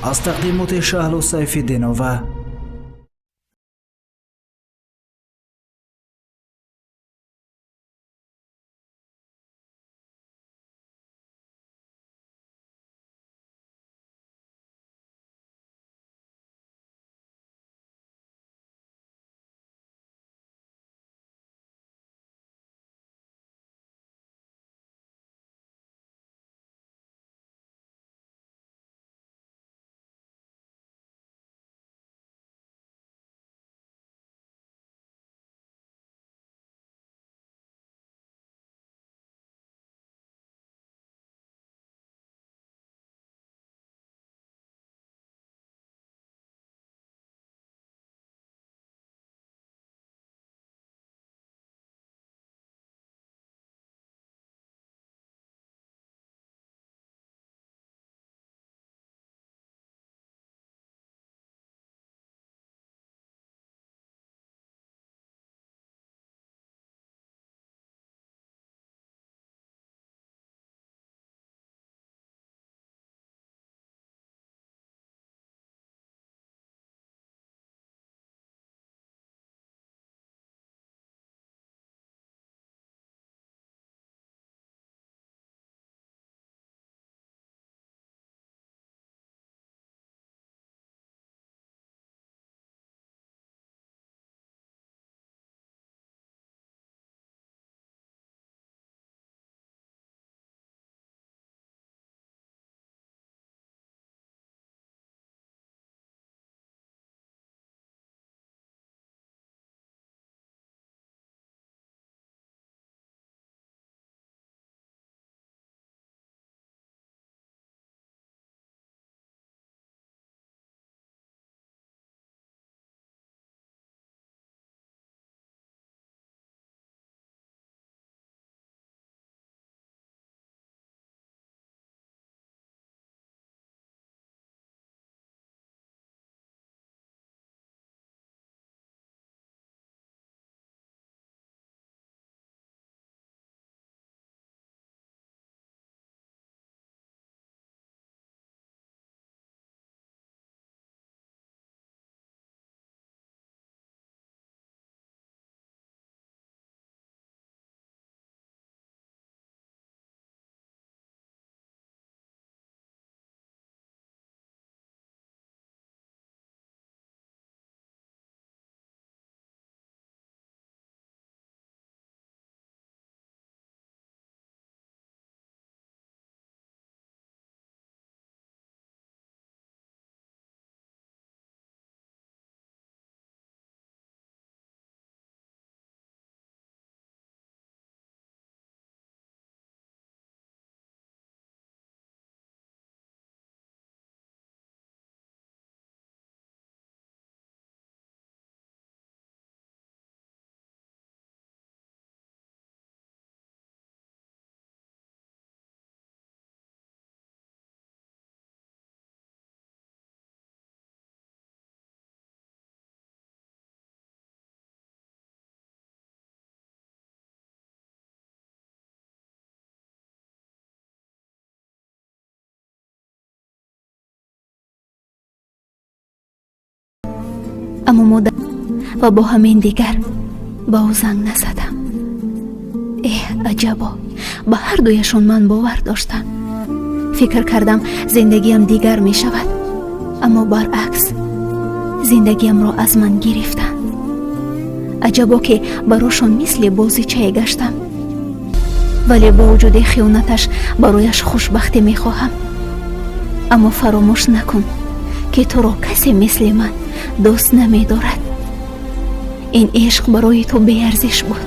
از تقدیمات شهلا سیف‌الدین‌آوا. اما مادر و با همین دیگر با او زنگ نزدم. عجبا، به هر دویشون من باور داشتم. فکر کردم زندگیم دیگر می شود، اما برعکس زندگیم را از من گرفتن. عجبا که براشون مثل بازیچه گشتم، ولی با وجود خیانتش برایش خوشبختی می خواهم. اما فراموش نکن که تو را کسی مثل من دوست نمی دارد. این عشق برای تو بی‌ارزش بود،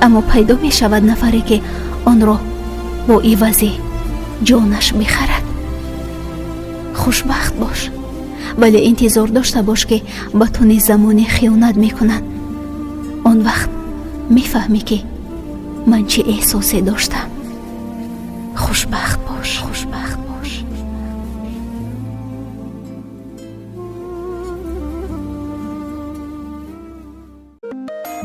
اما پیدا می شود نفری که آن را با عوض جانش بخرد. خوشبخت باش، ولی انتظار داشته باش که به تو نیز زمانی خیانت می کنند. آن وقت می فهمی که من چه احساسی داشتم. خوشبخت باش، خوشبخت باش.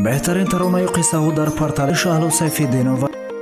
بهترین ترانه قصه ها در پرتر شهلا سیف‌الدین‌آوا.